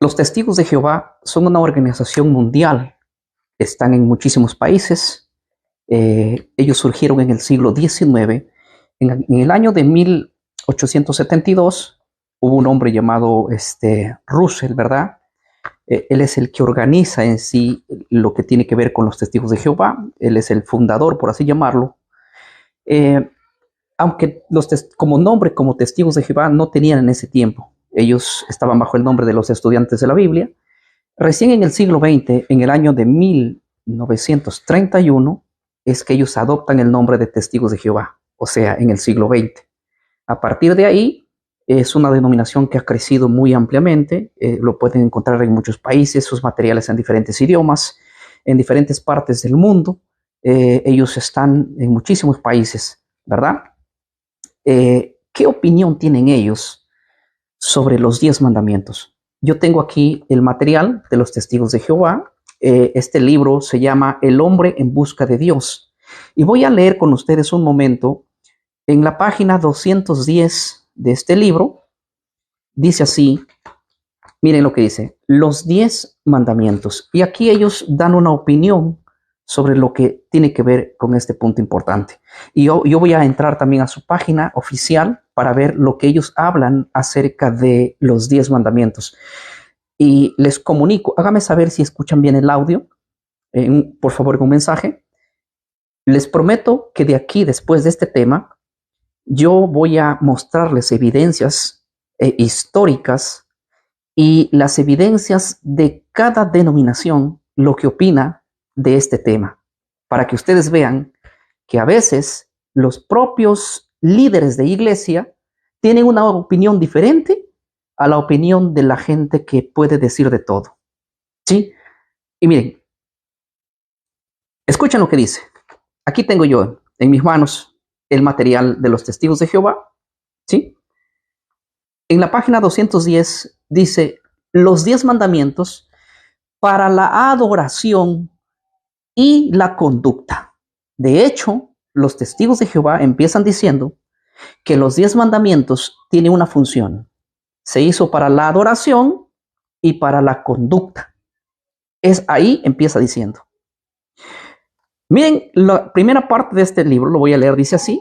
Los Testigos de Jehová son una organización mundial. Están en muchísimos países. Ellos surgieron en el siglo XIX. En el año de 1872 hubo un hombre llamado Russell, ¿verdad? Él es el que organiza en sí lo que tiene que ver con los Testigos de Jehová. Él es el fundador, por así llamarlo. Aunque como nombre, como Testigos de Jehová, no tenían en ese tiempo. Ellos estaban bajo el nombre de los estudiantes de la Biblia. Recién en el siglo XX, en el año de 1931, es que ellos adoptan el nombre de Testigos de Jehová, o sea, en el siglo XX. A partir de ahí, es una denominación que ha crecido muy ampliamente. Lo pueden encontrar en muchos países, sus materiales en diferentes idiomas, en diferentes partes del mundo. Ellos están en muchísimos países, ¿verdad? ¿Qué opinión tienen ellos sobre los 10 mandamientos? Yo tengo aquí el material de los Testigos de Jehová. Este libro se llama El hombre en busca de Dios. Y voy a leer con ustedes un momento. En la página 210 de este libro, dice así, miren lo que dice, los 10 mandamientos. Y aquí ellos dan una opinión sobre lo que tiene que ver con este punto importante. Y yo voy a entrar también a su página oficial para ver lo que ellos hablan acerca de los 10 mandamientos. Y les comunico, hágame saber si escuchan bien el audio, por favor, con un mensaje. Les prometo que de aquí, después de este tema, yo voy a mostrarles evidencias históricas y las evidencias de cada denominación, lo que opina de este tema, para que ustedes vean que a veces los propios líderes de iglesia tienen una opinión diferente a la opinión de la gente que puede decir de todo. ¿Sí? Y miren, escuchen lo que dice. Aquí tengo yo en mis manos el material de los Testigos de Jehová. ¿Sí? En la página 210 dice, los 10 mandamientos para la adoración y la conducta. De hecho, los Testigos de Jehová empiezan diciendo que los 10 mandamientos tienen una función. Se hizo para la adoración y para la conducta. Es ahí empieza diciendo. Miren, la primera parte de este libro, lo voy a leer, dice así.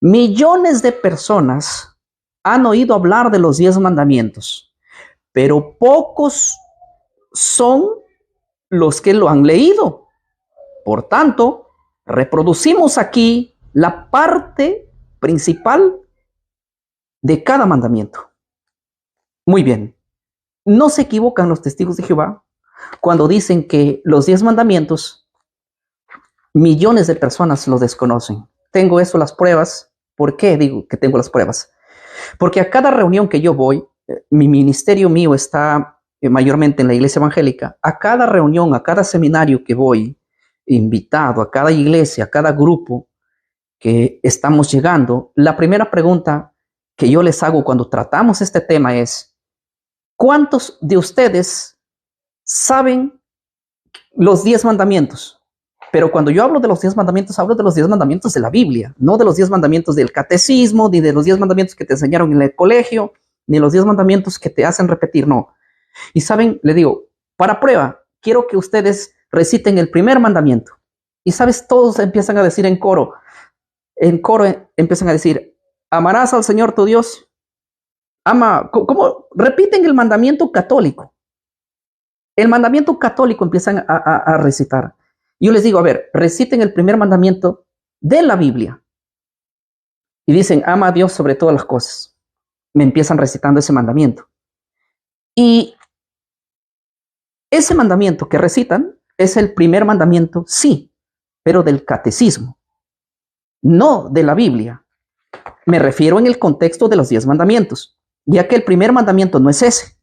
Millones de personas han oído hablar de los 10 mandamientos, pero pocos son los que lo han leído. Por tanto, reproducimos aquí la parte principal de cada mandamiento. Muy bien. No se equivocan los Testigos de Jehová cuando dicen que los 10 mandamientos, millones de personas los desconocen. Tengo eso, las pruebas. ¿Por qué digo que tengo las pruebas? Porque a cada reunión que yo voy, mi ministerio mío está mayormente en la iglesia evangélica. A cada reunión, a cada seminario que voy, invitado, a cada iglesia, a cada grupo que estamos llegando, la primera pregunta que yo les hago cuando tratamos este tema es, ¿cuántos de ustedes saben los 10 mandamientos? Pero cuando yo hablo de los 10 mandamientos, hablo de los 10 mandamientos de la Biblia, no de los 10 mandamientos del catecismo, ni de los 10 mandamientos que te enseñaron en el colegio, ni los 10 mandamientos que te hacen repetir, no. Y saben, le digo, para prueba, quiero que ustedes reciten el primer mandamiento. Y sabes, todos empiezan a decir en coro empiezan a decir, amarás al Señor tu Dios. ¿Cómo? Repiten el mandamiento católico. El mandamiento católico empiezan a recitar. Yo les digo, a ver, reciten el primer mandamiento de la Biblia. Y dicen, ama a Dios sobre todas las cosas. Me empiezan recitando ese mandamiento. Y ese mandamiento que recitan es el primer mandamiento, sí, pero del catecismo, no de la Biblia. Me refiero en el contexto de los 10 mandamientos, ya que el primer mandamiento no es ese.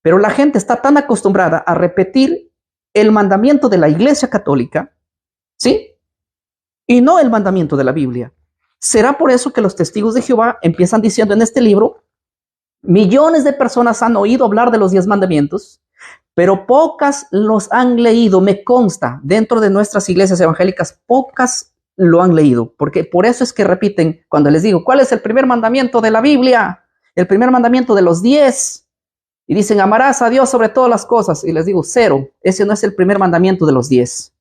Pero la gente está tan acostumbrada a repetir el mandamiento de la Iglesia Católica, ¿sí? Y no el mandamiento de la Biblia. ¿Será por eso que los Testigos de Jehová empiezan diciendo en este libro, millones de personas han oído hablar de los 10 mandamientos, pero pocas los han leído? Me consta, dentro de nuestras iglesias evangélicas, pocas lo han leído, porque por eso es que repiten cuando les digo, ¿cuál es el primer mandamiento de la Biblia? El primer mandamiento de los 10. Y dicen, amarás a Dios sobre todas las cosas. Y les digo, cero. Ese no es el primer mandamiento de los 10.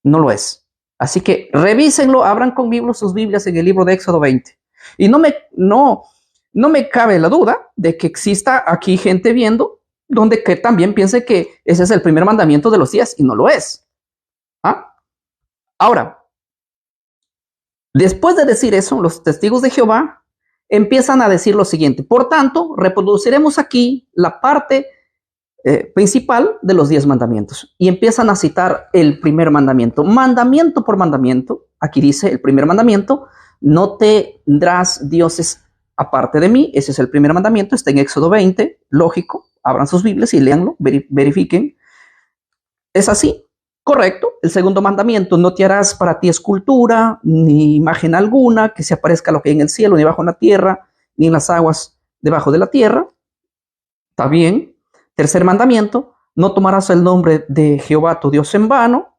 No lo es. Así que revísenlo, abran conmigo sus Biblias en el libro de Éxodo 20. Y no me cabe la duda de que exista aquí gente viendo donde que también piense que ese es el primer mandamiento de los 10 y no lo es. ¿Ah? Ahora, después de decir eso, los testigos de Jehová empiezan a decir lo siguiente. Por tanto, reproduciremos aquí la parte principal de los 10 mandamientos. Y empiezan a citar el primer mandamiento. Mandamiento por mandamiento. Aquí dice el primer mandamiento. No tendrás dioses aparte de mí. Ese es el primer mandamiento. Está en Éxodo 20. Lógico. Abran sus Biblias y léanlo. Verifiquen. ¿Es así? Correcto. El segundo mandamiento. No te harás para ti escultura, ni imagen alguna que se aparezca lo que hay en el cielo, ni bajo en la tierra, ni en las aguas debajo de la tierra. Está bien. Tercer mandamiento, no tomarás el nombre de Jehová tu Dios en vano.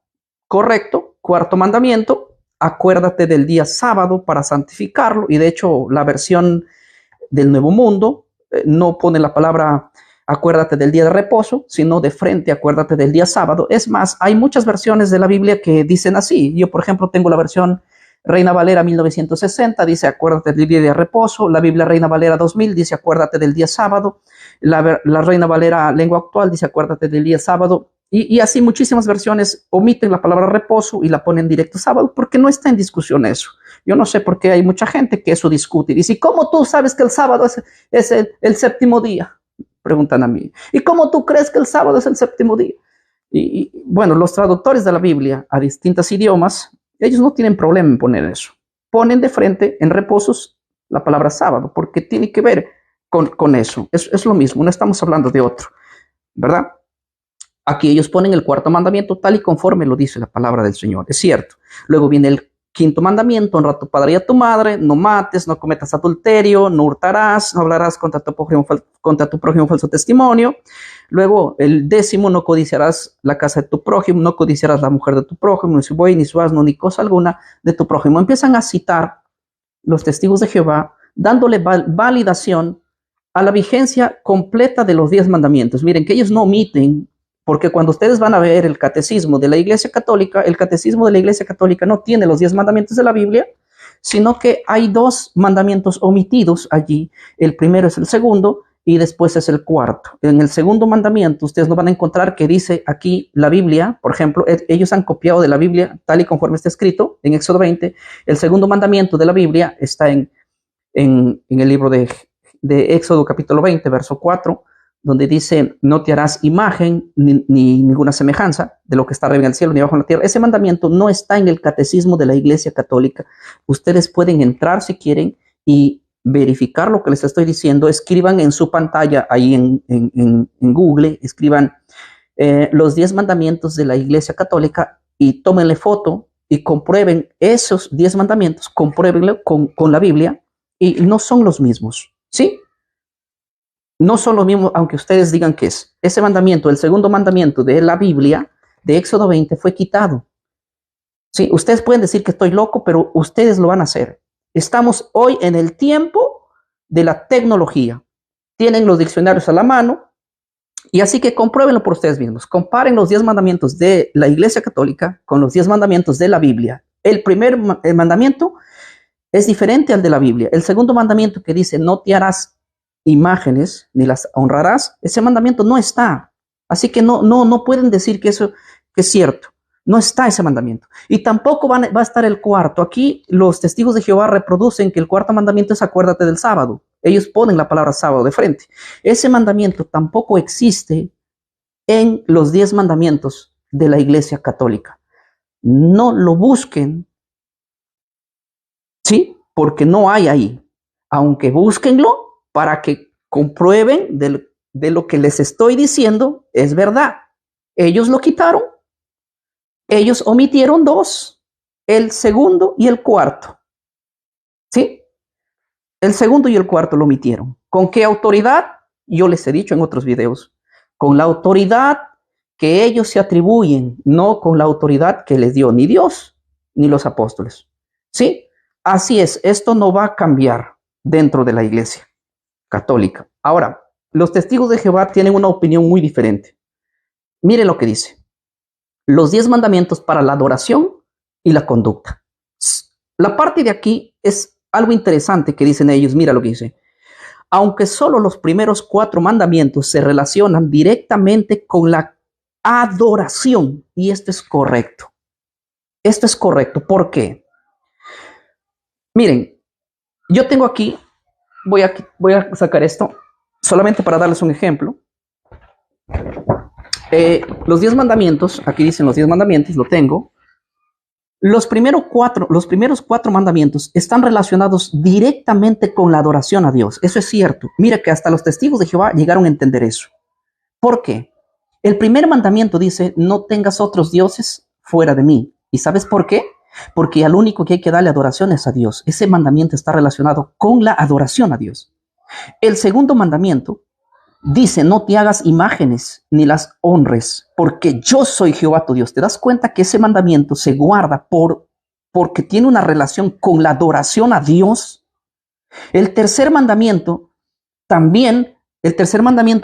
Correcto. Cuarto mandamiento, acuérdate del día sábado para santificarlo. Y de hecho, la versión del Nuevo Mundo no pone la palabra acuérdate del día de reposo, sino de frente, acuérdate del día sábado. Es más, hay muchas versiones de la Biblia que dicen así. Yo, por ejemplo, tengo la versión Reina Valera 1960, dice acuérdate del día de reposo. La Biblia Reina Valera 2000 dice acuérdate del día sábado. La Reina Valera Lengua Actual dice acuérdate del día sábado. Y así muchísimas versiones omiten la palabra reposo y la ponen directo sábado porque no está en discusión eso. Yo no sé por qué hay mucha gente que eso discute y dice, ¿cómo tú sabes que el sábado es el séptimo día? Preguntan a mí. ¿Y cómo tú crees que el sábado es el séptimo día? Y bueno, los traductores de la Biblia a distintos idiomas, ellos no tienen problema en poner eso. Ponen de frente en reposos la palabra sábado porque tiene que ver con eso. Es lo mismo, no estamos hablando de otro, ¿verdad? Aquí ellos ponen el cuarto mandamiento tal y conforme lo dice la palabra del Señor. Es cierto. Luego viene el quinto mandamiento, honra a tu padre y a tu madre, no mates, no cometas adulterio, no hurtarás, no hablarás contra tu prójimo falso testimonio. Luego el décimo, no codiciarás la casa de tu prójimo, no codiciarás la mujer de tu prójimo, ni su buey, ni su asno, ni cosa alguna de tu prójimo. Empiezan a citar los testigos de Jehová, dándole validación a la vigencia completa de los 10 mandamientos. Miren, que ellos no omiten, porque cuando ustedes van a ver el catecismo de la Iglesia Católica, el catecismo de la Iglesia Católica no tiene los 10 mandamientos de la Biblia, sino que hay 2 mandamientos omitidos allí. El primero es el segundo y después es el cuarto. En el segundo mandamiento ustedes no van a encontrar que dice aquí la Biblia, por ejemplo, ellos han copiado de la Biblia tal y conforme está escrito en Éxodo 20. El segundo mandamiento de la Biblia está en el libro de Éxodo capítulo 20, verso 4, donde dice, no te harás imagen ni ninguna semejanza de lo que está arriba en el cielo ni abajo en la tierra. Ese mandamiento no está en el catecismo de la Iglesia Católica. Ustedes pueden entrar si quieren y verificar lo que les estoy diciendo. Escriban en su pantalla, ahí en Google, escriban los 10 mandamientos de la Iglesia Católica y tómenle foto y comprueben esos 10 mandamientos, compruébenlo con la Biblia y no son los mismos, ¿sí? No son los mismos, aunque ustedes digan que es. Ese mandamiento, el segundo mandamiento de la Biblia, de Éxodo 20, fue quitado. Sí, ustedes pueden decir que estoy loco, pero ustedes lo van a hacer. Estamos hoy en el tiempo de la tecnología. Tienen los diccionarios a la mano, y así que compruébenlo por ustedes mismos. Comparen los 10 mandamientos de la Iglesia Católica con los 10 mandamientos de la Biblia. El primer mandamiento es diferente al de la Biblia. El segundo mandamiento que dice, no te harás imágenes ni las honrarás, ese mandamiento no está. Así que no pueden decir que eso que es cierto. No está ese mandamiento. Y tampoco va a estar el cuarto. Aquí los testigos de Jehová reproducen que el cuarto mandamiento es acuérdate del sábado. Ellos ponen la palabra sábado de frente. Ese mandamiento tampoco existe en los 10 mandamientos de la Iglesia Católica. No lo busquen, ¿sí? Porque no hay ahí. Aunque búsquenlo, para que comprueben de lo que les estoy diciendo es verdad. Ellos lo quitaron. Ellos omitieron 2, el segundo y el cuarto. ¿Sí? El segundo y el cuarto lo omitieron. ¿Con qué autoridad? Yo les he dicho en otros videos. Con la autoridad que ellos se atribuyen, no con la autoridad que les dio ni Dios ni los apóstoles. ¿Sí? Así es, esto no va a cambiar dentro de la Iglesia Católica. Ahora, los testigos de Jehová tienen una opinión muy diferente. Mire lo que dice. Los 10 mandamientos para la adoración y la conducta. La parte de aquí es algo interesante que dicen ellos. Mira lo que dice. Aunque solo los primeros 4 mandamientos se relacionan directamente con la adoración. Y esto es correcto. Esto es correcto. ¿Por qué? Miren, yo tengo aquí, voy a sacar esto, solamente para darles un ejemplo. Los 10 mandamientos, aquí dicen los 10 mandamientos, lo tengo. Los primeros 4 mandamientos están relacionados directamente con la adoración a Dios. Eso es cierto. Mira que hasta los testigos de Jehová llegaron a entender eso. ¿Por qué? El primer mandamiento dice, no tengas otros dioses fuera de mí. ¿Y sabes por qué? Porque al único que hay que darle adoración es a Dios. Ese mandamiento está relacionado con la adoración a Dios. El segundo mandamiento dice, no te hagas imágenes ni las honres, porque yo soy Jehová tu Dios. ¿Te das cuenta que ese mandamiento se guarda porque tiene una relación con la adoración a Dios? El tercer mandamiento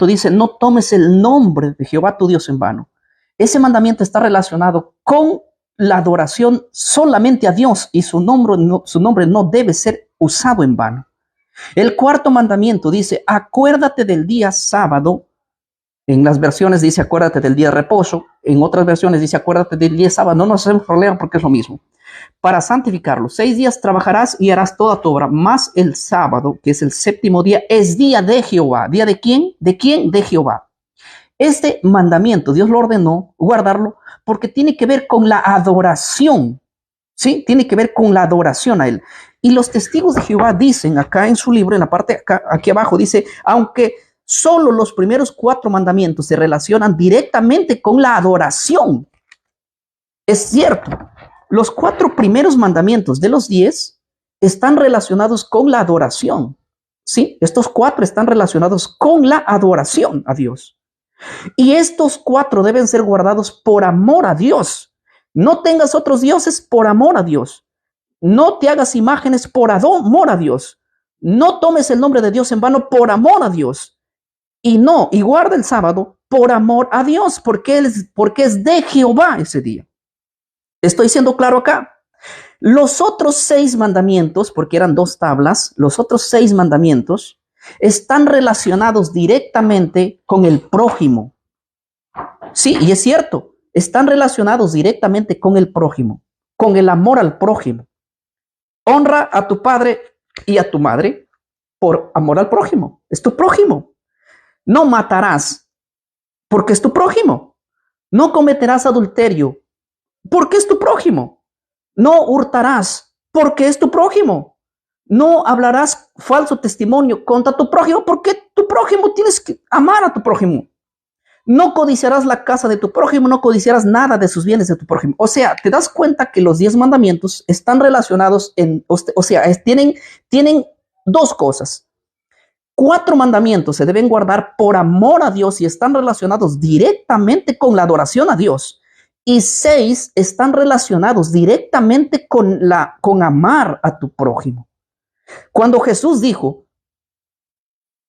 dice, no tomes el nombre de Jehová tu Dios en vano. Ese mandamiento está relacionado con la adoración solamente a Dios y su nombre no debe ser usado en vano. El cuarto mandamiento dice, acuérdate del día sábado. En las versiones dice, acuérdate del día de reposo. En otras versiones dice, acuérdate del día sábado. No nos hacemos problema porque es lo mismo. Para santificarlo, 6 días trabajarás y harás toda tu obra, más el sábado, que es el séptimo día, es día de Jehová. ¿Día de quién? ¿De quién? De Jehová. Este mandamiento, Dios lo ordenó guardarlo porque tiene que ver con la adoración. ¿Sí? Tiene que ver con la adoración a Él. Y los testigos de Jehová dicen acá en su libro, en la parte acá, aquí abajo, dice, aunque solo los primeros 4 mandamientos se relacionan directamente con la adoración. Es cierto, los 4 primeros mandamientos de los 10 están relacionados con la adoración. ¿Sí? Estos 4 están relacionados con la adoración a Dios. Y estos 4 deben ser guardados por amor a Dios. No tengas otros dioses por amor a Dios. No te hagas imágenes por amor a Dios. No tomes el nombre de Dios en vano por amor a Dios. Y guarda el sábado por amor a Dios, porque es de Jehová ese día. ¿Estoy siendo claro acá? Los otros 6 mandamientos, porque eran 2 tablas, los otros 6 mandamientos están relacionados directamente con el prójimo. Sí, y es cierto, están relacionados directamente con el prójimo, con el amor al prójimo. Honra a tu padre y a tu madre por amor al prójimo. Es tu prójimo. No matarás porque es tu prójimo. No cometerás adulterio porque es tu prójimo. No hurtarás porque es tu prójimo. No hablarás falso testimonio contra tu prójimo porque tu prójimo tienes que amar a tu prójimo. No codiciarás la casa de tu prójimo, no codiciarás nada de sus bienes de tu prójimo. O sea, te das cuenta que los 10 mandamientos están relacionados tienen 2 cosas. 4 mandamientos se deben guardar por amor a Dios y están relacionados directamente con la adoración a Dios. Y 6 están relacionados directamente con amar a tu prójimo. Cuando Jesús dijo,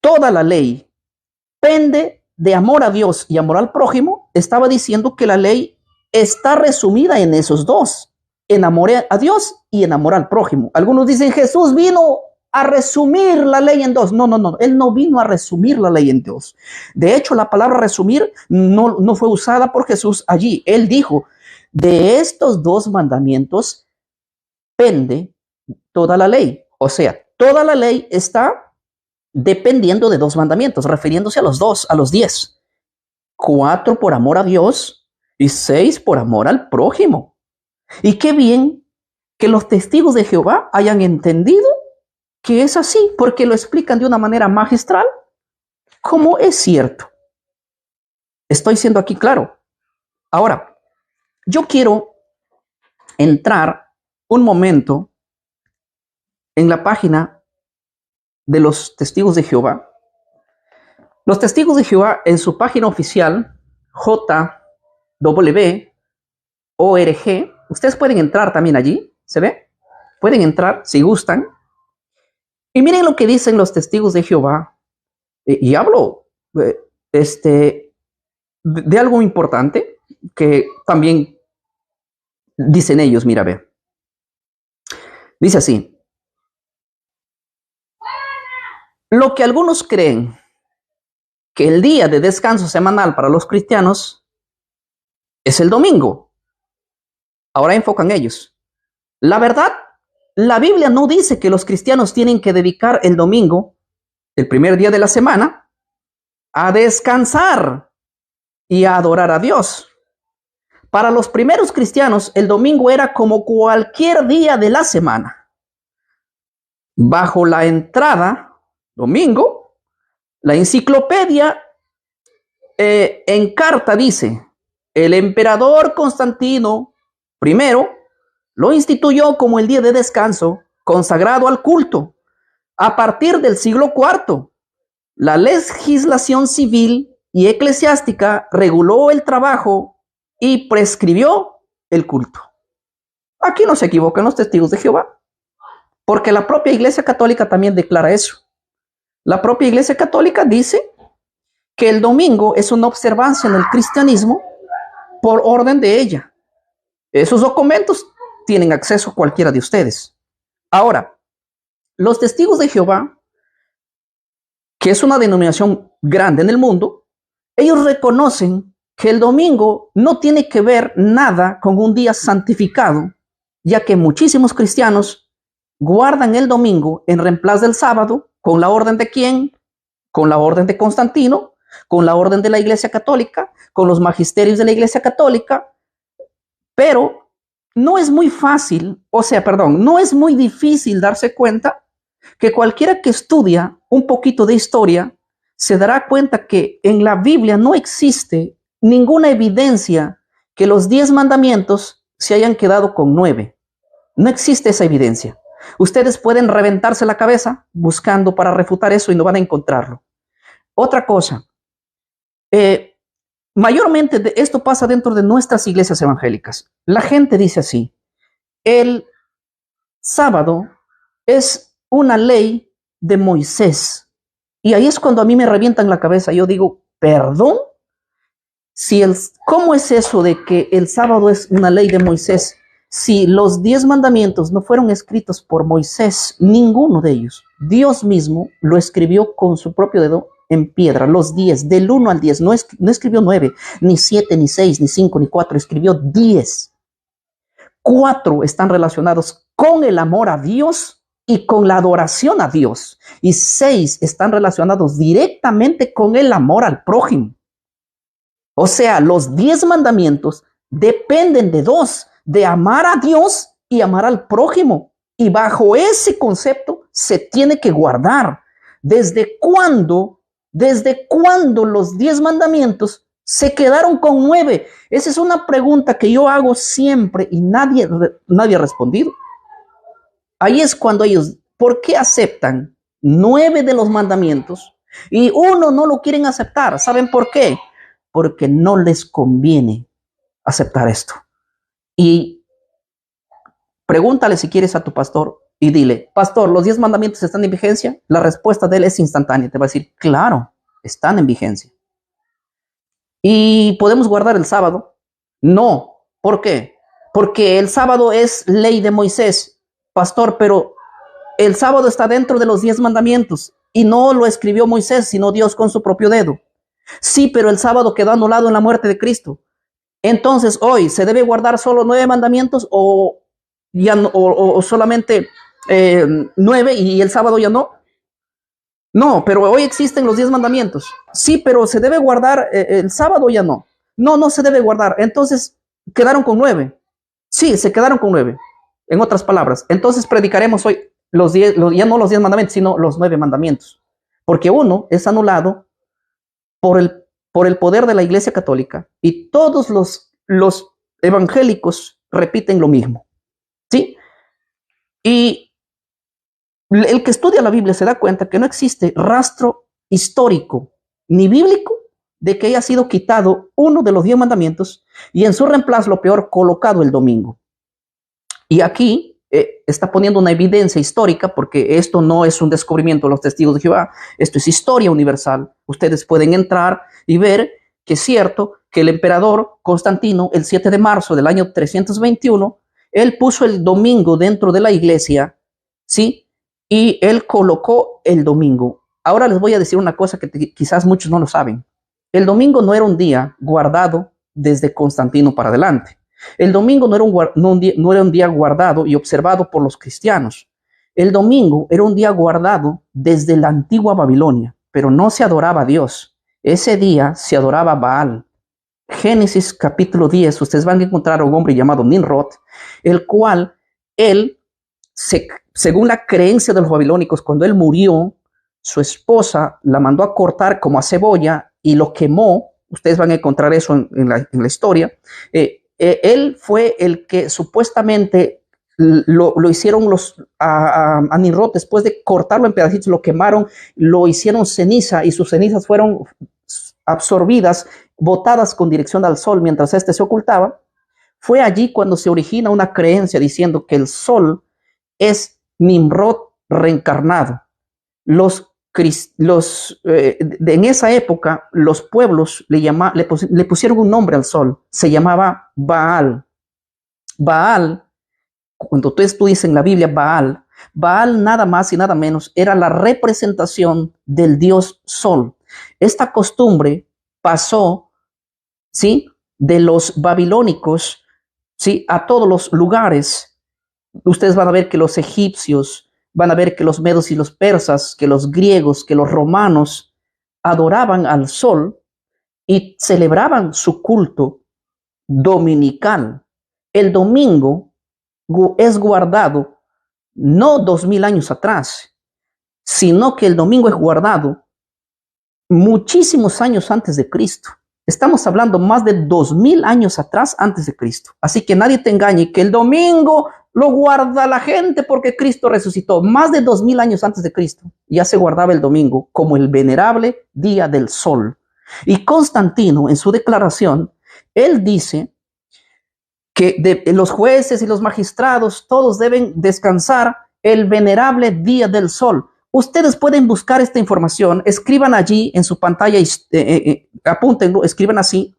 toda la ley pende de amor a Dios y amor al prójimo, estaba diciendo que la ley está resumida en esos 2, en amor a Dios y en amor al prójimo. Algunos dicen, Jesús vino a resumir la ley en 2. No, Él no vino a resumir la ley en 2. De hecho, la palabra resumir no fue usada por Jesús allí. Él dijo, de estos 2 mandamientos pende toda la ley. O sea, toda la ley está dependiendo de 2 mandamientos, refiriéndose a los 2, a los 10. 4 por amor a Dios y 6 por amor al prójimo. Y qué bien que los testigos de Jehová hayan entendido que es así, porque lo explican de una manera magistral, como es cierto. Estoy siendo aquí claro. Ahora, yo quiero entrar un momento en la página de los testigos de Jehová. Los testigos de Jehová en su página oficial, JW.org, ustedes pueden entrar también allí, ¿se ve? Pueden entrar si gustan. Y miren lo que dicen los testigos de Jehová. Y hablo de algo importante que también dicen ellos, mira, ve. Dice así: lo que algunos creen que el día de descanso semanal para los cristianos es el domingo. Ahora enfocan ellos. La verdad, la Biblia no dice que los cristianos tienen que dedicar el domingo, el primer día de la semana, a descansar y a adorar a Dios. Para los primeros cristianos, el domingo era como cualquier día de la semana. Bajo la entrada, domingo, la enciclopedia en carta dice: el emperador Constantino I lo instituyó como el día de descanso consagrado al culto. A partir del siglo IV, la legislación civil y eclesiástica reguló el trabajo y prescribió el culto. Aquí no se equivocan los testigos de Jehová, porque la propia Iglesia Católica también declara eso. La propia Iglesia Católica dice que el domingo es una observancia en el cristianismo por orden de ella. Esos documentos tienen acceso cualquiera de ustedes. Ahora, los testigos de Jehová, que es una denominación grande en el mundo, ellos reconocen que el domingo no tiene que ver nada con un día santificado, ya que muchísimos cristianos guardan el domingo en reemplazo del sábado. ¿Con la orden de quién? Con la orden de Constantino, con la orden de la Iglesia Católica, con los magisterios de la Iglesia Católica. Pero no es muy fácil, no es muy difícil darse cuenta que cualquiera que estudia un poquito de historia se dará cuenta que en la Biblia no existe ninguna evidencia que los 10 mandamientos se hayan quedado con 9. No existe esa evidencia. Ustedes pueden reventarse la cabeza buscando para refutar eso y no van a encontrarlo. Otra cosa, mayormente esto pasa dentro de nuestras iglesias evangélicas. La gente dice así: el sábado es una ley de Moisés. Y ahí es cuando a mí me revientan la cabeza. Yo digo, ¿perdón? ¿Cómo es eso de que el sábado es una ley de Moisés? Si los 10 mandamientos no fueron escritos por Moisés, ninguno de ellos, Dios mismo lo escribió con su propio dedo en piedra, los 10, del 1 al 10, no escribió 9, ni 7, ni 6, ni 5, ni 4, escribió 10. 4 están relacionados con el amor a Dios y con la adoración a Dios, y 6 están relacionados directamente con el amor al prójimo. O sea, los 10 mandamientos dependen de 2, de amar a Dios y amar al prójimo. Y bajo ese concepto se tiene que guardar. ¿Desde cuándo los 10 mandamientos se quedaron con 9? Esa es una pregunta que yo hago siempre y nadie ha respondido. Ahí es cuando ellos, ¿por qué aceptan 9 de los mandamientos y uno no lo quieren aceptar? ¿Saben por qué? Porque no les conviene aceptar esto. Y pregúntale si quieres a tu pastor y dile: pastor, ¿los 10 mandamientos están en vigencia? La respuesta de él es instantánea. Te va a decir: claro, están en vigencia. ¿Y podemos guardar el sábado? No. ¿Por qué? Porque el sábado es ley de Moisés. Pastor, pero el sábado está dentro de los 10 mandamientos y no lo escribió Moisés, sino Dios con su propio dedo. Sí, pero el sábado quedó anulado en la muerte de Cristo. Entonces, hoy, ¿se debe guardar solo 9 mandamientos o solamente 9 y el sábado ya no? No, pero hoy existen los 10 mandamientos. Sí, pero ¿se debe guardar el sábado o ya no? No, no se debe guardar. Entonces, ¿quedaron con 9? Sí, se quedaron con 9. En otras palabras, entonces predicaremos hoy ya no los 10 mandamientos, sino los 9 mandamientos. Porque uno es anulado por el poder de la Iglesia Católica y todos los evangélicos repiten lo mismo, ¿sí? Y el que estudia la Biblia se da cuenta que no existe rastro histórico ni bíblico de que haya sido quitado uno de los 10 mandamientos y en su reemplazo, lo peor, colocado el domingo. Y aquí está poniendo una evidencia histórica, porque esto no es un descubrimiento de los testigos de Jehová, esto es historia universal. Ustedes pueden entrar y ver que es cierto que el emperador Constantino, el 7 de marzo del año 321, él puso el domingo dentro de la iglesia, ¿sí? Y él colocó el domingo. Ahora les voy a decir una cosa que quizás muchos no lo saben. El domingo no era un día guardado desde Constantino para adelante. El domingo no era un día guardado y observado por los cristianos. El domingo era un día guardado desde la antigua Babilonia, pero no se adoraba a Dios. Ese día se adoraba a Baal. Génesis capítulo 10, ustedes van a encontrar a un hombre llamado Nimrod, el cual según la creencia de los babilónicos, cuando él murió, su esposa la mandó a cortar como a cebolla y lo quemó. Ustedes van a encontrar eso en la historia. Él fue el que supuestamente lo hicieron a Nimrod, después de cortarlo en pedacitos, lo quemaron, lo hicieron ceniza y sus cenizas fueron absorbidas, botadas con dirección al sol mientras éste se ocultaba. Fue allí cuando se origina una creencia diciendo que el sol es Nimrod reencarnado. En esa época los pueblos le pusieron un nombre al sol, se llamaba Baal. Baal, cuando tú estudias en la Biblia Baal nada más y nada menos era la representación del dios sol. Esta costumbre pasó, ¿sí?, de los babilónicos, ¿sí?, a todos los lugares. Ustedes van a ver que los egipcios, van a ver que los medos y los persas, que los griegos, que los romanos adoraban al sol y celebraban su culto dominical. El domingo es guardado no 2000 años atrás, sino que el domingo es guardado muchísimos años antes de Cristo. Estamos hablando más de 2000 años atrás antes de Cristo. Así que nadie te engañe que el domingo lo guarda la gente porque Cristo resucitó. Más de 2000 años antes de Cristo ya se guardaba el domingo como el venerable día del sol. Y Constantino, en su declaración, él dice que los jueces y los magistrados todos deben descansar el venerable día del sol. Ustedes pueden buscar esta información, escriban allí en su pantalla, apúntenlo, escriban así: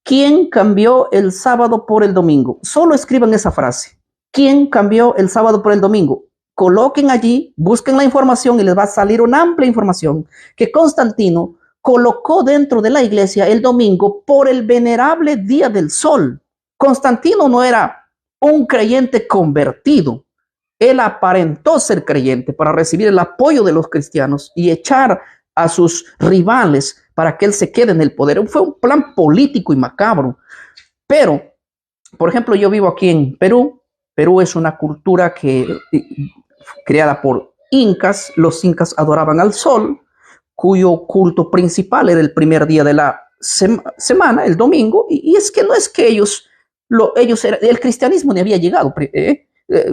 ¿quién cambió el sábado por el domingo? Solo escriban esa frase: ¿quién cambió el sábado por el domingo? Coloquen allí, busquen la información y les va a salir una amplia información que Constantino colocó dentro de la iglesia el domingo por el venerable día del sol. Constantino no era un creyente convertido. Él aparentó ser creyente para recibir el apoyo de los cristianos y echar a sus rivales para que él se quede en el poder. Fue un plan político y macabro. Pero, por ejemplo, yo vivo aquí en Perú. Perú es una cultura creada por incas. Los incas adoraban al sol, cuyo culto principal era el primer día de la semana, el domingo. Y es que no es que el cristianismo ni había llegado.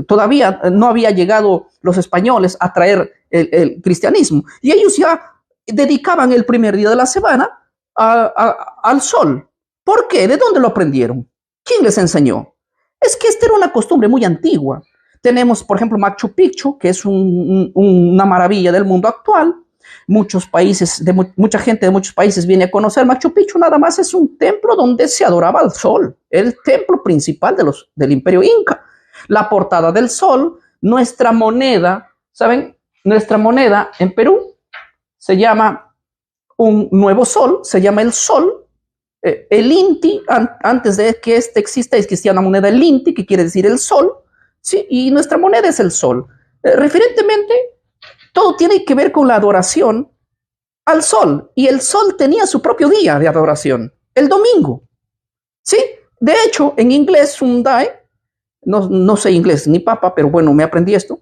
Todavía no había llegado los españoles a traer el cristianismo, y ellos ya dedicaban el primer día de la semana al sol. ¿Por qué? ¿De dónde lo aprendieron? ¿Quién les enseñó? Es que esta era una costumbre muy antigua. Tenemos, por ejemplo, Machu Picchu, que es una maravilla del mundo actual. Mucha gente de muchos países viene a conocer Machu Picchu. Nada más es un templo donde se adoraba al sol, el templo principal del imperio inca. La portada del sol, nuestra moneda, ¿saben? Nuestra moneda en Perú se llama un nuevo sol, se llama el sol. El Inti, antes de que exista, existía una moneda, el Inti, que quiere decir el sol, ¿sí? Y nuestra moneda es el sol. Referentemente, todo tiene que ver con la adoración al sol, y el sol tenía su propio día de adoración, el domingo, ¿sí? De hecho, en inglés, Sunday, no sé inglés ni papa, pero bueno, me aprendí esto,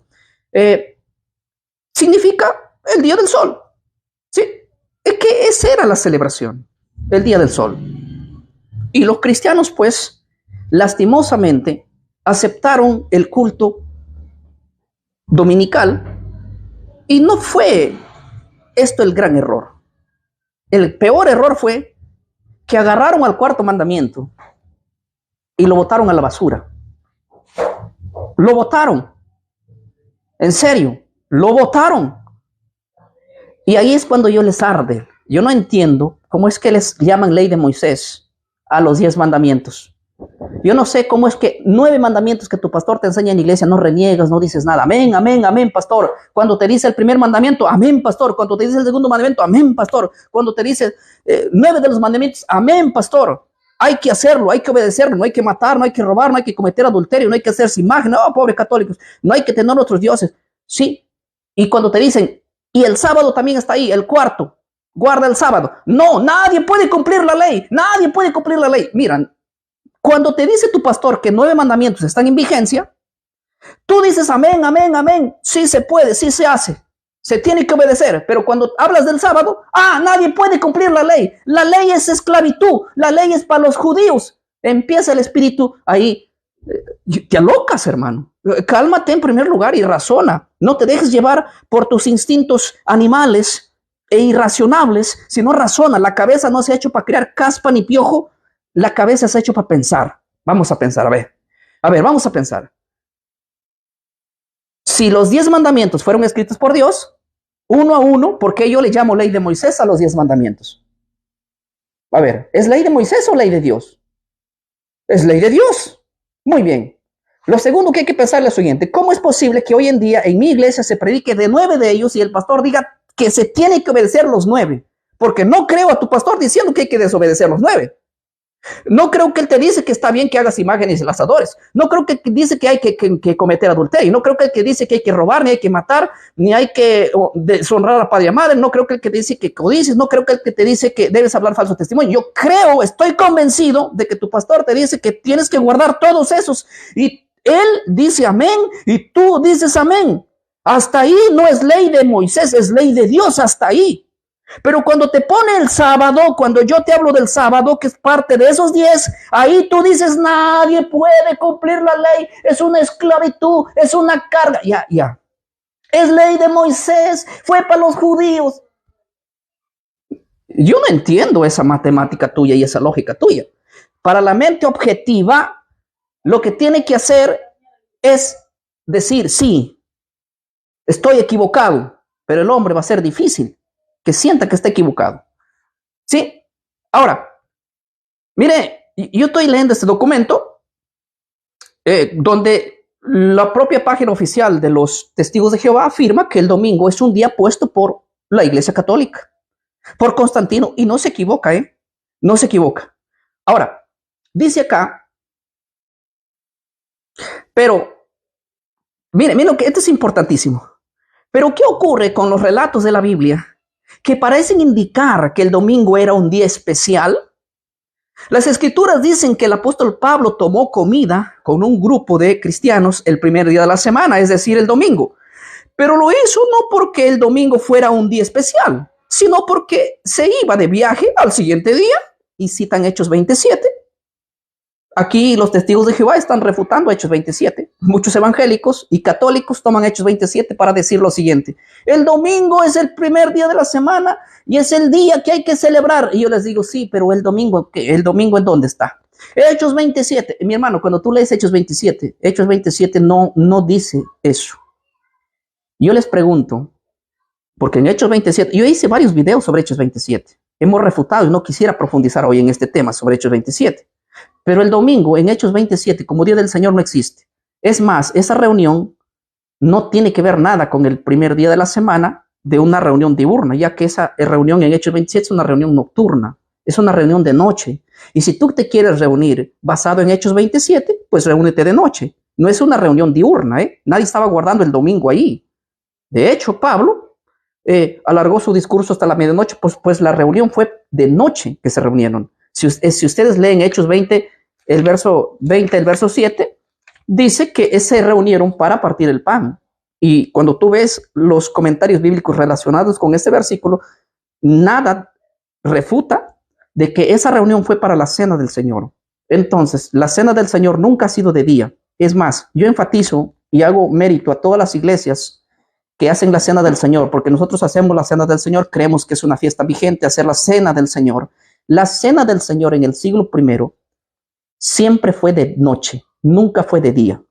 significa el día del sol, ¿sí? Es que esa era la celebración, el día del sol. Y los cristianos, pues, lastimosamente, aceptaron el culto dominical, y no fue esto el gran error. El peor error fue que agarraron al cuarto mandamiento y lo botaron a la basura. Lo votaron. En serio, lo votaron. Y ahí es cuando yo les arde. Yo no entiendo cómo es que les llaman ley de Moisés a los 10 mandamientos. Yo no sé cómo es que 9 mandamientos que tu pastor te enseña en la iglesia, no reniegas, no dices nada. Amén, amén, amén, pastor. Cuando te dice el primer mandamiento, amén, pastor. Cuando te dice el segundo mandamiento, amén, pastor. Cuando te dice 9 de los mandamientos, amén, pastor. Hay que hacerlo, hay que obedecerlo, no hay que matar, no hay que robar, no hay que cometer adulterio, no hay que hacerse imagen. No, pobres católicos, no hay que tener otros dioses. Sí, y cuando te dicen, y el sábado también está ahí, el cuarto, guarda el sábado. No, nadie puede cumplir la ley, nadie puede cumplir la ley. Miran, cuando te dice tu pastor que 9 mandamientos están en vigencia, tú dices amén, amén, amén. Sí se puede, sí se hace. Se tiene que obedecer. Pero cuando hablas del sábado, nadie puede cumplir la ley. La ley es esclavitud. La ley es para los judíos. Empieza el espíritu ahí. Te alocas, hermano. Cálmate en primer lugar y razona. No te dejes llevar por tus instintos animales e irracionables, sino razona. La cabeza no se ha hecho para crear caspa ni piojo. La cabeza se ha hecho para pensar. Vamos a pensar, a ver, vamos a pensar. Si los 10 mandamientos fueron escritos por Dios, uno a uno, ¿por qué yo le llamo ley de Moisés a los 10 mandamientos? A ver, ¿es ley de Moisés o ley de Dios? Es ley de Dios. Muy bien. Lo segundo que hay que pensar es lo siguiente. ¿Cómo es posible que hoy en día en mi iglesia se predique de 9 de ellos y el pastor diga que se tiene que obedecer los 9? Porque no creo a tu pastor diciendo que hay que desobedecer los 9. No creo que él te dice que está bien que hagas imágenes y las adores. No creo que dice que hay que cometer adulterio. No creo que el que dice que hay que robar, ni hay que matar, ni hay que deshonrar a padre y a madre. No creo que el que dice que codices. No creo que el que te dice que debes hablar falso testimonio. Yo creo, estoy convencido de que tu pastor te dice que tienes que guardar todos esos. Y él dice amén y tú dices amén. Hasta ahí no es ley de Moisés, es ley de Dios, hasta ahí. Pero cuando te pone el sábado, cuando yo te hablo del sábado, que es parte de esos 10, ahí tú dices, nadie puede cumplir la ley, es una esclavitud, es una carga. Ya. Es ley de Moisés, fue para los judíos. Yo no entiendo esa matemática tuya y esa lógica tuya. Para la mente objetiva, lo que tiene que hacer es decir, sí, estoy equivocado, pero el hombre va a ser difícil que sienta que está equivocado. ¿Sí? Ahora, mire, yo estoy leyendo este documento donde la propia página oficial de los Testigos de Jehová afirma que el domingo es un día puesto por la Iglesia Católica, por Constantino, y no se equivoca, no se equivoca. Ahora, dice acá, pero, miren que esto es importantísimo. Pero, ¿qué ocurre con los relatos de la Biblia que parecen indicar que el domingo era un día especial? Las escrituras dicen que el apóstol Pablo tomó comida con un grupo de cristianos el primer día de la semana, es decir, el domingo. Pero lo hizo no porque el domingo fuera un día especial, sino porque se iba de viaje al siguiente día, y citan Hechos 27. Aquí los testigos de Jehová están refutando Hechos 27. Muchos evangélicos y católicos toman Hechos 27 para decir lo siguiente: el domingo es el primer día de la semana y es el día que hay que celebrar. Y yo les digo, sí, pero el domingo, ¿qué? ¿El domingo en dónde está? Hechos 27. Mi hermano, cuando tú lees Hechos 27 no dice eso. Yo les pregunto, porque en Hechos 27, yo hice varios videos sobre Hechos 27. Hemos refutado y no quisiera profundizar hoy en este tema sobre Hechos 27. Pero el domingo en Hechos 27 como día del Señor no existe. Es más, esa reunión no tiene que ver nada con el primer día de la semana de una reunión diurna, ya que esa reunión en Hechos 27 es una reunión nocturna, es una reunión de noche. Y si tú te quieres reunir basado en Hechos 27, pues reúnete de noche. No es una reunión diurna, Nadie estaba guardando el domingo ahí. De hecho, Pablo alargó su discurso hasta la medianoche, pues la reunión fue de noche que se reunieron. Si ustedes leen Hechos 20, el verso 7, dice que se reunieron para partir el pan. Y cuando tú ves los comentarios bíblicos relacionados con este versículo, nada refuta de que esa reunión fue para la cena del Señor. Entonces, la cena del Señor nunca ha sido de día. Es más, yo enfatizo y hago mérito a todas las iglesias que hacen la cena del Señor, porque nosotros hacemos la cena del Señor, creemos que es una fiesta vigente hacer la cena del Señor. La cena del Señor en el siglo I siempre fue de noche, nunca fue de día.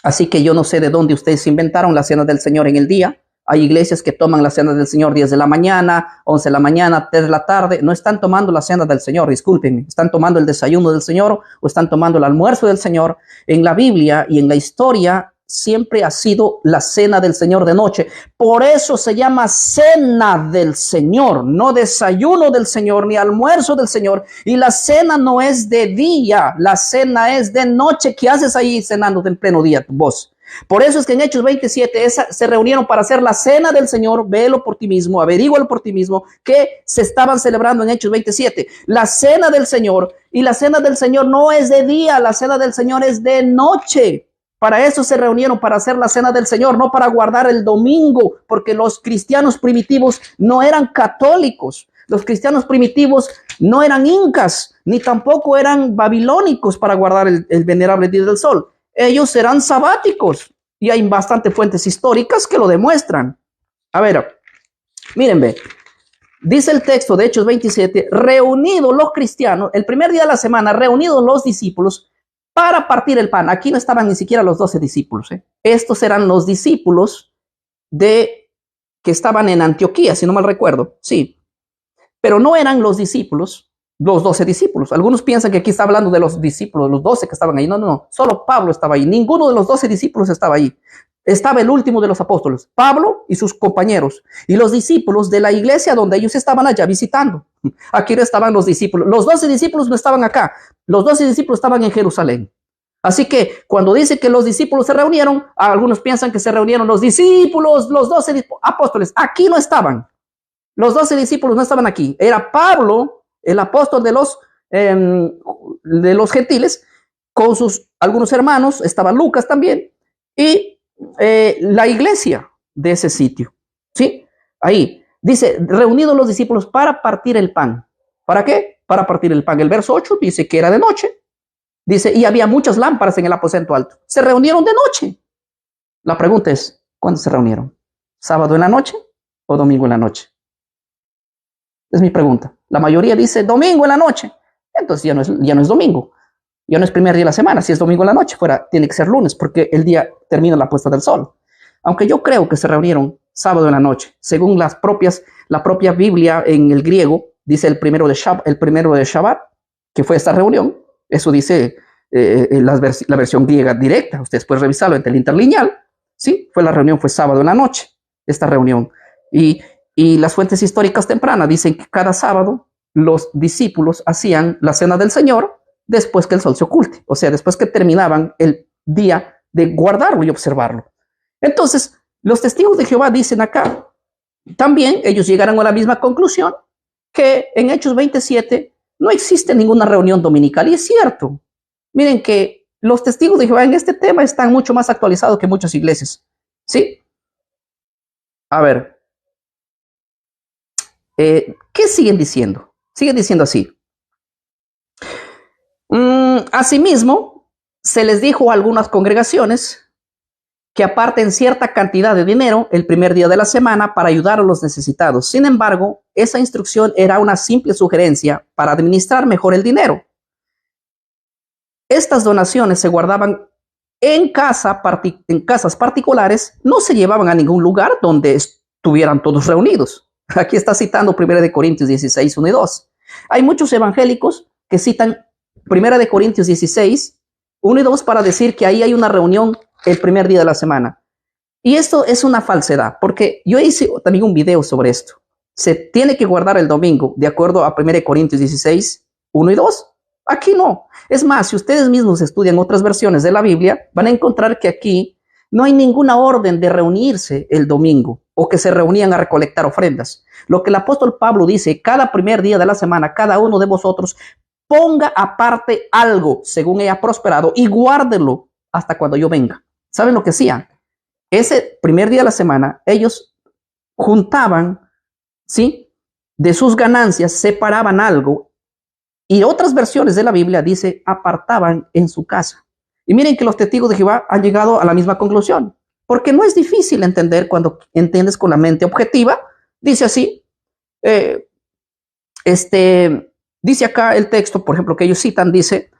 Así que yo no sé de dónde ustedes inventaron la cena del Señor en el día. Hay iglesias que toman la cena del Señor 10 de la mañana, 11 de la mañana, 3 de la tarde. No están tomando la cena del Señor, discúlpenme. Están tomando el desayuno del Señor o están tomando el almuerzo del Señor. En la Biblia y en la historia siempre ha sido la cena del Señor de noche. Por eso se llama cena del Señor, no desayuno del Señor ni almuerzo del Señor. Y la cena no es de día, la cena es de noche. ¿Qué haces ahí cenando en pleno día vos? Por eso es que en Hechos 27 se reunieron para hacer la cena del Señor. Véelo por ti mismo, averígualo por ti mismo, que se estaban celebrando en Hechos 27. La cena del Señor, y la cena del Señor no es de día, la cena del Señor es de noche. Para eso se reunieron, para hacer la cena del Señor, no para guardar el domingo, porque los cristianos primitivos no eran católicos. Los cristianos primitivos no eran incas, ni tampoco eran babilónicos para guardar el venerable día del sol. Ellos eran sabáticos y hay bastantes fuentes históricas que lo demuestran. A ver, miren, ve. Dice el texto de Hechos 27, reunidos los cristianos, el primer día de la semana, reunidos los discípulos para partir el pan. Aquí no estaban ni siquiera los 12 discípulos. Estos eran los discípulos que estaban en Antioquía, si no mal recuerdo. Sí, pero no eran los discípulos, los 12 discípulos. Algunos piensan que aquí está hablando de los discípulos, los 12 que estaban ahí. No, no, no. Solo Pablo estaba ahí. Ninguno de los 12 discípulos estaba ahí. Estaba el último de los apóstoles, Pablo y sus compañeros, y los discípulos de la iglesia donde ellos estaban allá visitando. Aquí no estaban los discípulos. Los 12 discípulos no estaban acá. Los 12 discípulos estaban en Jerusalén. Así que cuando dice que los discípulos se reunieron, algunos piensan que se reunieron los discípulos, los 12 apóstoles. Aquí no estaban. Los 12 discípulos no estaban aquí. Era Pablo, el apóstol de los gentiles, con sus algunos hermanos. Estaba Lucas también. Y la iglesia de ese sitio. ¿Sí? Ahí. Dice, reunidos los discípulos para partir el pan. ¿Para qué? Para partir el pan. El verso 8 dice que era de noche. Dice, y había muchas lámparas en el aposento alto. Se reunieron de noche. La pregunta es, ¿cuándo se reunieron? ¿Sábado en la noche o domingo en la noche? Es mi pregunta. La mayoría dice domingo en la noche. Entonces ya no es domingo. Ya no es primer día de la semana. Si es domingo en la noche, tiene que ser lunes, porque el día termina la puesta del sol. Aunque yo creo que se reunieron sábado en la noche. Según la propia Biblia en el griego, dice el primero de Shabbat, que fue esta reunión. Eso dice la versión griega directa. Ustedes pueden revisarlo entre el interlineal. Sí, la reunión fue sábado en la noche, esta reunión. Y las fuentes históricas tempranas dicen que cada sábado los discípulos hacían la cena del Señor después que el sol se oculte. O sea, después que terminaban el día de guardarlo y observarlo. Entonces, los testigos de Jehová dicen acá, también ellos llegaron a la misma conclusión, que en Hechos 27 no existe ninguna reunión dominical. Y es cierto. Miren que los testigos de Jehová en este tema están mucho más actualizados que muchas iglesias. ¿Sí? A ver. ¿Qué siguen diciendo? Siguen diciendo así. Asimismo, se les dijo a algunas congregaciones que aparten cierta cantidad de dinero el primer día de la semana para ayudar a los necesitados. Sin embargo, esa instrucción era una simple sugerencia para administrar mejor el dinero. Estas donaciones se guardaban en casas particulares, no se llevaban a ningún lugar donde estuvieran todos reunidos. Aquí está citando 1 Corintios 16, 1 y 2. Hay muchos evangélicos que citan 1 Corintios 16, 1 y 2 para decir que ahí hay una reunión el primer día de la semana. Y esto es una falsedad, porque yo hice también un video sobre esto. Se tiene que guardar el domingo de acuerdo a 1 Corintios 16, 1 y 2. Aquí no. Es más, si ustedes mismos estudian otras versiones de la Biblia, van a encontrar que aquí no hay ninguna orden de reunirse el domingo o que se reunían a recolectar ofrendas. Lo que el apóstol Pablo dice, cada primer día de la semana, cada uno de vosotros ponga aparte algo según haya prosperado y guárdelo hasta cuando yo venga. ¿Saben lo que hacían? Ese primer día de la semana, ellos juntaban, ¿sí? De sus ganancias, separaban algo. Y otras versiones de la Biblia dice, apartaban en su casa. Y miren que los testigos de Jehová han llegado a la misma conclusión. Porque no es difícil entender cuando entiendes con la mente objetiva. Dice así, dice acá el texto, por ejemplo, que ellos citan, dice,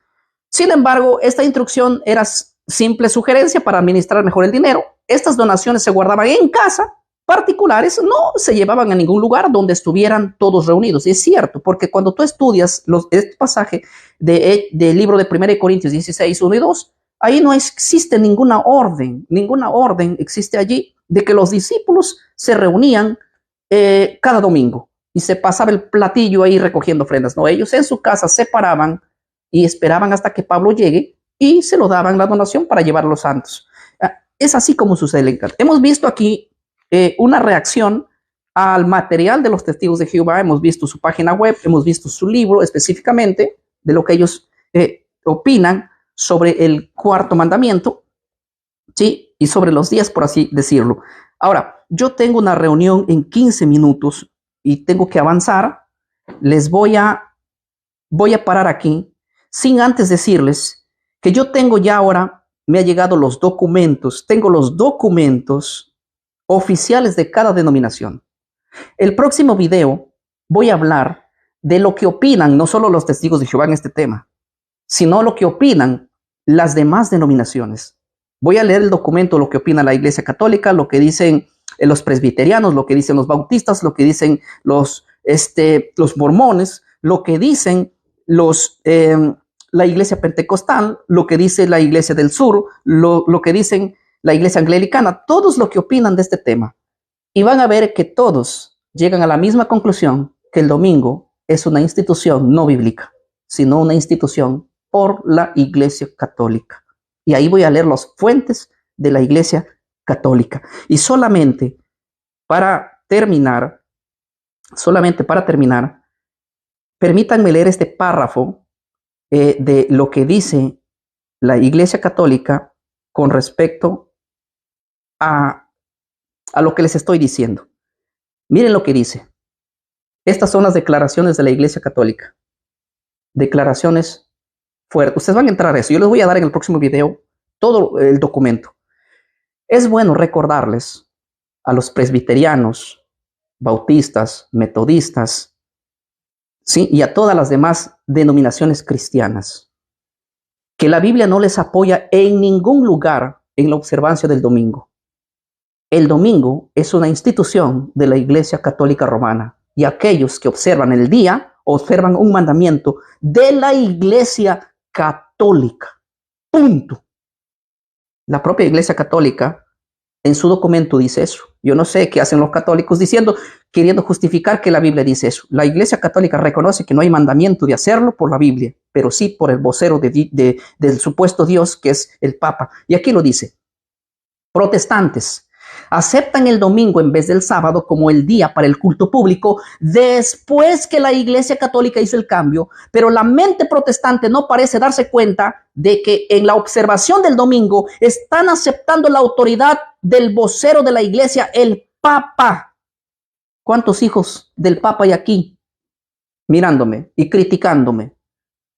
sin embargo, esta instrucción era simple sugerencia para administrar mejor el dinero. Estas donaciones se guardaban en casa, particulares, no se llevaban a ningún lugar donde estuvieran todos reunidos. Y es cierto, porque cuando tú estudias este pasaje del libro de 1 Corintios 16, 1 y 2, ahí no existe ninguna orden existe allí de que los discípulos se reunían cada domingo y se pasaba el platillo ahí recogiendo ofrendas. No, ellos en su casa se paraban y esperaban hasta que Pablo llegue y se lo daban la donación para llevar a los santos. Es así como sucede. Hemos visto aquí una reacción al material de los testigos de Jehová. Hemos visto su página web, hemos visto su libro específicamente de lo que ellos opinan sobre el cuarto mandamiento, ¿sí? Y sobre los días, por así decirlo. Ahora, yo tengo una reunión en 15 minutos y tengo que avanzar. Les voy a parar aquí sin antes decirles que yo tengo ya ahora, me ha llegado los documentos, tengo los documentos oficiales de cada denominación. El próximo video voy a hablar de lo que opinan no solo los testigos de Jehová en este tema, sino lo que opinan las demás denominaciones. Voy a leer el documento, lo que opina la Iglesia Católica, lo que dicen los presbiterianos, lo que dicen los bautistas, lo que dicen los mormones, lo que dicen la Iglesia Pentecostal, lo que dice la Iglesia del Sur, lo que dicen la Iglesia Anglicana, todos lo que opinan de este tema. Y van a ver que todos llegan a la misma conclusión, que el domingo es una institución no bíblica, sino una institución por la Iglesia Católica. Y ahí voy a leer las fuentes de la Iglesia Católica. Y solamente para terminar, permítanme leer este párrafo de lo que dice la Iglesia Católica con respecto a lo que les estoy diciendo. Miren lo que dice. Estas son las declaraciones de la Iglesia Católica. Declaraciones fuertes. Ustedes van a entrar a eso. Yo les voy a dar en el próximo video todo el documento. Es bueno recordarles a los presbiterianos, bautistas, metodistas, ¿sí? Y a todas las demás denominaciones cristianas, que la Biblia no les apoya en ningún lugar en la observancia del domingo. El domingo es una institución de la Iglesia Católica Romana y aquellos que observan el día observan un mandamiento de la Iglesia Católica. Punto. La propia Iglesia Católica en su documento dice eso. Yo no sé qué hacen los católicos queriendo justificar que la Biblia dice eso. La Iglesia Católica reconoce que no hay mandamiento de hacerlo por la Biblia, pero sí por el vocero del supuesto Dios, que es el Papa. Y aquí lo dice. Protestantes aceptan el domingo en vez del sábado como el día para el culto público después que la Iglesia Católica hizo el cambio, pero la mente protestante no parece darse cuenta de que en la observación del domingo están aceptando la autoridad del vocero de la Iglesia, el Papa. ¿Cuántos hijos del Papa hay aquí mirándome y criticándome?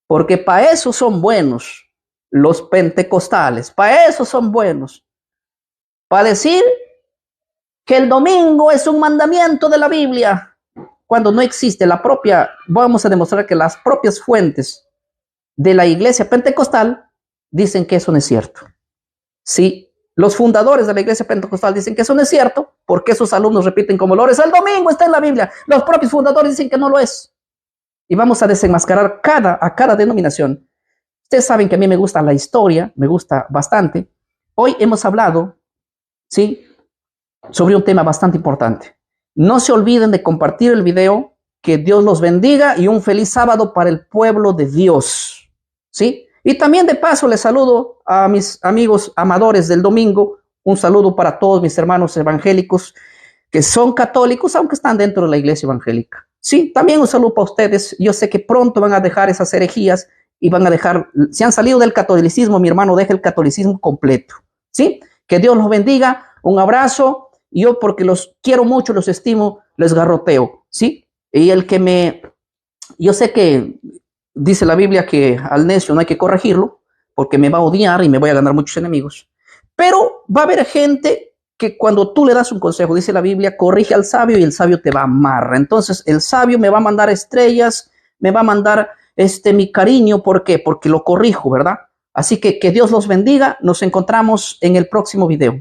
Porque para eso son buenos los pentecostales, para eso son buenos. Para decir que el domingo es un mandamiento de la Biblia, cuando no existe vamos a demostrar que las propias fuentes de la Iglesia Pentecostal dicen que eso no es cierto. Sí, los fundadores de la Iglesia Pentecostal dicen que eso no es cierto, porque sus alumnos repiten como lores, el domingo está en la Biblia. Los propios fundadores dicen que no lo es. Y vamos a desenmascarar a cada denominación. Ustedes saben que a mí me gusta la historia, me gusta bastante. Hoy hemos hablado, ¿sí?, sobre un tema bastante importante. No se olviden de compartir el video. Que Dios los bendiga y un feliz sábado para el pueblo de Dios, ¿sí? Y también de paso les saludo a mis amigos amadores del domingo. Un saludo para todos mis hermanos evangélicos que son católicos, aunque están dentro de la iglesia evangélica. Sí, también un saludo para ustedes. Yo sé que pronto van a dejar esas herejías y van a dejar, si han salido del catolicismo, mi hermano, deja el catolicismo completo, ¿sí? Que Dios los bendiga. Un abrazo. Yo, porque los quiero mucho, los estimo, les garroteo, ¿sí? Y yo sé que dice la Biblia que al necio no hay que corregirlo, porque me va a odiar y me voy a ganar muchos enemigos. Pero va a haber gente que cuando tú le das un consejo, dice la Biblia, corrige al sabio y el sabio te va a amar. Entonces el sabio me va a mandar estrellas, me va a mandar mi cariño. ¿Por qué? Porque lo corrijo, ¿verdad? Así que Dios los bendiga. Nos encontramos en el próximo video.